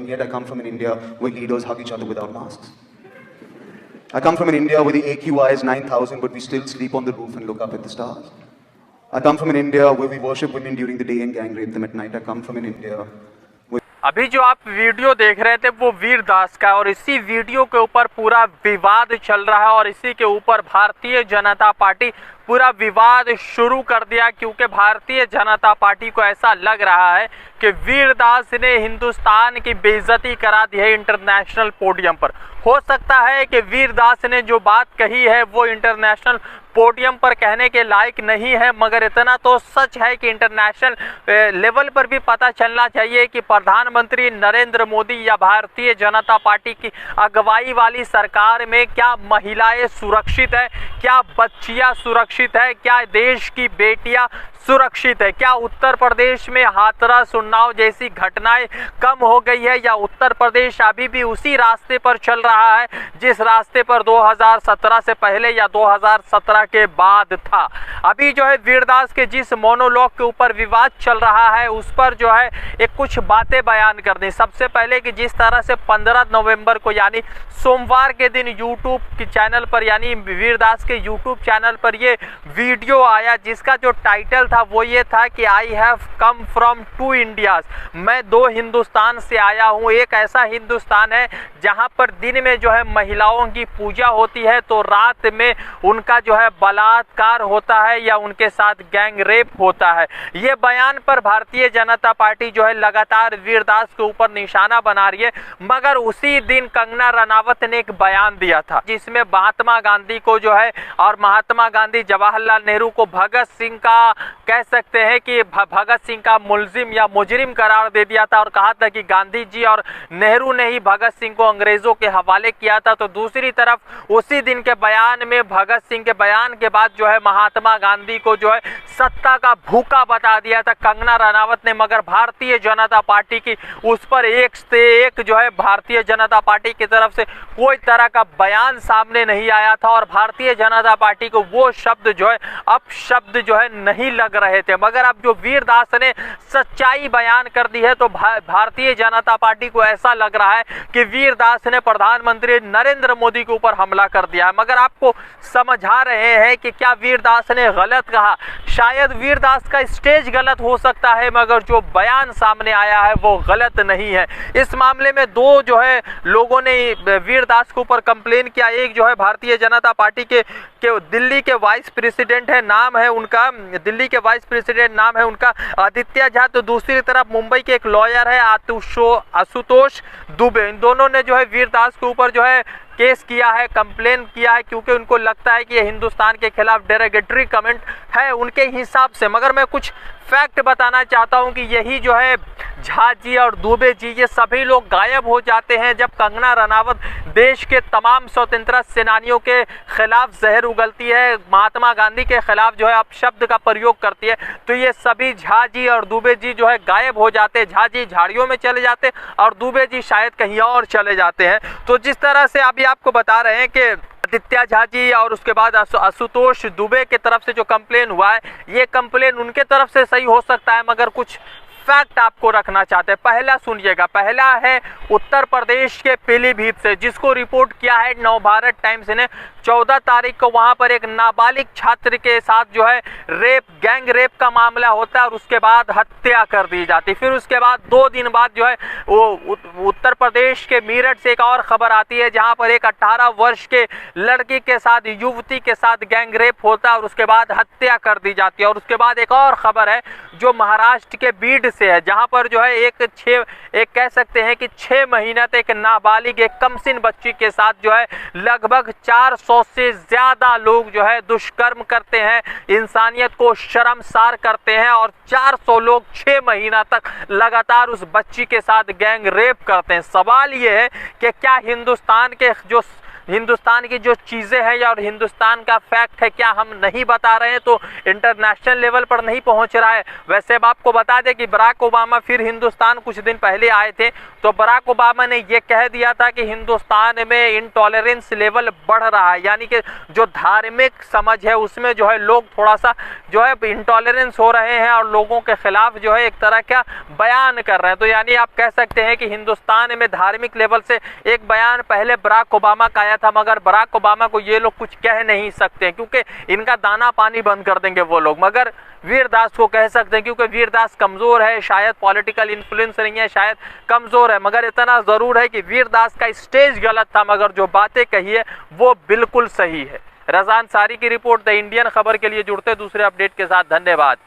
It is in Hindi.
yet I come from an India where leaders hug each other without masks. I come from an India where the AQI is 9,000, but we still sleep on the roof and look up at the stars. I come from an India where we worship women during the day and gang rape them at night. I come from an India. अभी जो आप वीडियो देख रहे थे वो वीर दास का, और इसी वीडियो के ऊपर पूरा विवाद चल रहा है और इसी के ऊपर भारतीय जनता पार्टी पूरा विवाद शुरू कर दिया, क्योंकि भारतीय जनता पार्टी को ऐसा लग रहा है कि वीर दास ने हिंदुस्तान की बेइज्जती करा दी है इंटरनेशनल पोडियम पर। हो सकता है कि वीर दास ने जो बात कही है वो इंटरनेशनल पोडियम पर कहने के लायक नहीं है, मगर इतना तो सच है कि इंटरनेशनल लेवल पर भी पता चलना चाहिए कि प्रधानमंत्री नरेंद्र मोदी या भारतीय जनता पार्टी की अगुवाई वाली सरकार में क्या महिलाएं सुरक्षित है, क्या बच्चियां सुरक्षित है, क्या देश की बेटियां सुरक्षित है, क्या उत्तर प्रदेश में हाथरस उन्नाव जैसी घटनाएं कम हो गई है, या उत्तर प्रदेश अभी भी उसी रास्ते पर चल रहा है जिस रास्ते पर 2017 से पहले या 2017 के बाद था। अभी जो है वीरदास के जिस मोनोलॉग के ऊपर विवाद चल रहा है उस पर जो है एक कुछ बातें बयान कर दी। सबसे पहले कि जिस तरह से 15 नवंबर को यानी सोमवार के दिन यूट्यूब के चैनल पर यानी वीरदास के यूट्यूब चैनल पर ये वीडियो आया जिसका जो टाइटल था वो ये था कि I have come from two Indias, मैं दो हिंदुस्तान से आया हूँ। एक ऐसा हिंदुस्तान है जहाँ पर दिन में जो है महिलाओं की पूजा होती है तो रात में उनका जो है बलात्कार होता है या उनके साथ गैंग रेप होता है। ये बयान पर भारतीय जनता पार्टी जो है लगातार वीरदास के ऊपर निशाना बना रही है, मगर उसी दिन कंगना रनावत ने एक बयान दिया था जिसमें महात्मा गांधी को जो है और महात्मा गांधी जवाहरलाल नेहरू को भगत सिंह का कह सकते हैं कि भगत सिंह का मुलजिम या मुजरिम करार दे दिया था और कहा था कि गांधी जी और नेहरू ने ही भगत सिंह को अंग्रेजों के हवाले किया था। तो दूसरी तरफ उसी दिन के बयान में भगत सिंह के बयान के बाद जो है महात्मा गांधी को जो है सत्ता का भूखा बता दिया था कंगना रनावत ने, मगर भारतीय जनता पार्टी की उस पर एक से एक जो है भारतीय जनता पार्टी की तरफ से कोई तरह का बयान सामने नहीं आया था और भारतीय जनता पार्टी को वो शब्द जो है अपशब्द जो है नहीं लग रहे थे। मगर अब जो वीरदास ने सच्चाई बयान कर दी है तो भारतीय जनता पार्टी को ऐसा लग रहा है कि वीरदास ने प्रधानमंत्री नरेंद्र मोदी के ऊपर हमला कर दिया है। मगर आपको समझा रहे हैं कि क्या वीरदास ने गलत कहा, शायद वीरदास का स्टेज गलत हो सकता है मगर जो बयान सामने आया है वो गलत नहीं है। इस मामले में दो जो है लोगों ने वीरदास के ऊपर कंप्लेन किया। एक जो है भारतीय जनता पार्टी के दिल्ली के वाइस प्रेसिडेंट है, नाम है उनका दिल्ली के वाइस प्रेसिडेंट नाम है उनका आदित्य झा, तो दूसरी तरफ मुंबई के एक लॉयर है आशुतोष दुबे। इन दोनों ने जो है वीरदास के ऊपर जो है केस किया है, कंप्लेन किया है, क्योंकि उनको लगता है कि ये हिंदुस्तान के खिलाफ डेरोगेटरी कमेंट है उनके हिसाब से। मगर मैं कुछ फैक्ट बताना चाहता हूं कि यही जो है झा जी और दुबे जी ये सभी लोग गायब हो जाते हैं जब कंगना रनावत देश के तमाम स्वतंत्रता सेनानियों के खिलाफ जहर उगलती है, महात्मा गांधी के खिलाफ जो है अपशब्द का प्रयोग करती है, तो ये सभी झा जी और दुबे जी जो है गायब हो जाते हैं। झा जी झाड़ियों में चले जाते हैं और दुबे जी शायद कहीं और चले जाते हैं। तो जिस तरह से अभी आपको बता रहे हैं कि आदित्य झा जी और उसके बाद आशुतोष दुबे के तरफ से जो कंप्लेन हुआ है ये कंप्लेन उनके तरफ से सही हो सकता है, मगर कुछ फैक्ट आपको रखना चाहते हैं। पहला सुनिएगा, पहला है उत्तर प्रदेश के पीलीभीत से जिसको रिपोर्ट किया है नवभारत टाइम्स ने। 14 तारीख को वहां पर एक नाबालिग छात्र के साथ जो है गैंग रेप का मामला होता है और उसके बाद हत्या कर दी जाती। फिर उसके बाद 2 दिन बाद जो है वो उत्तर प्रदेश के मेरठ से एक और खबर आती है जहां पर एक 18 वर्ष के लड़की के साथ युवती के साथ गैंग रेप होता है और उसके बाद हत्या कर दी जाती है। और उसके बाद एक और खबर है जो महाराष्ट्र के बीड से है जहां पर जो है एक कह सकते हैं कि 6 महीना तक एक नाबालिग एक कमसिन बच्ची के साथ जो है लगभग 400 से ज्यादा लोग जो है दुष्कर्म करते हैं, इंसानियत को शर्मसार करते हैं और 400 लोग 6 महीना तक लगातार उस बच्ची के साथ गैंग रेप करते हैं। सवाल ये है कि क्या हिंदुस्तान के जो हिंदुस्तान की जो चीज़ें हैं या और हिंदुस्तान का फैक्ट है क्या हम नहीं बता रहे हैं तो इंटरनेशनल लेवल पर नहीं पहुंच रहा है। वैसे अब आपको बता दें कि बराक ओबामा फिर हिंदुस्तान कुछ दिन पहले आए थे, तो बराक ओबामा ने ये कह दिया था कि हिंदुस्तान में इंटॉलरेंस लेवल बढ़ रहा है, यानी कि जो धार्मिक समझ है उसमें जो है लोग थोड़ा सा जो है इंटॉलरेंस हो रहे हैं और लोगों के खिलाफ जो है एक तरह का बयान कर रहे हैं। तो यानी आप कह सकते हैं कि हिंदुस्तान में धार्मिक लेवल से एक बयान पहले बराक ओबामा का आया था, मगर बराक ओबामा को ये लोग कुछ कह नहीं सकते क्योंकि इनका दाना पानी बंद कर देंगे वो लोग। मगर वीरदास को कह सकते हैं क्योंकि वीरदास कमज़ोर है, शायद पॉलिटिकल इन्फ्लुएंस नहीं है, शायद कमज़ोर है, मगर इतना ज़रूर है कि वीरदास का स्टेज गलत था मगर जो बातें कही है वो बिल्कुल सही है। रज़ा अंसारी की रिपोर्ट द इंडियन खबर के लिए जुड़ते दूसरे अपडेट के साथ। धन्यवाद।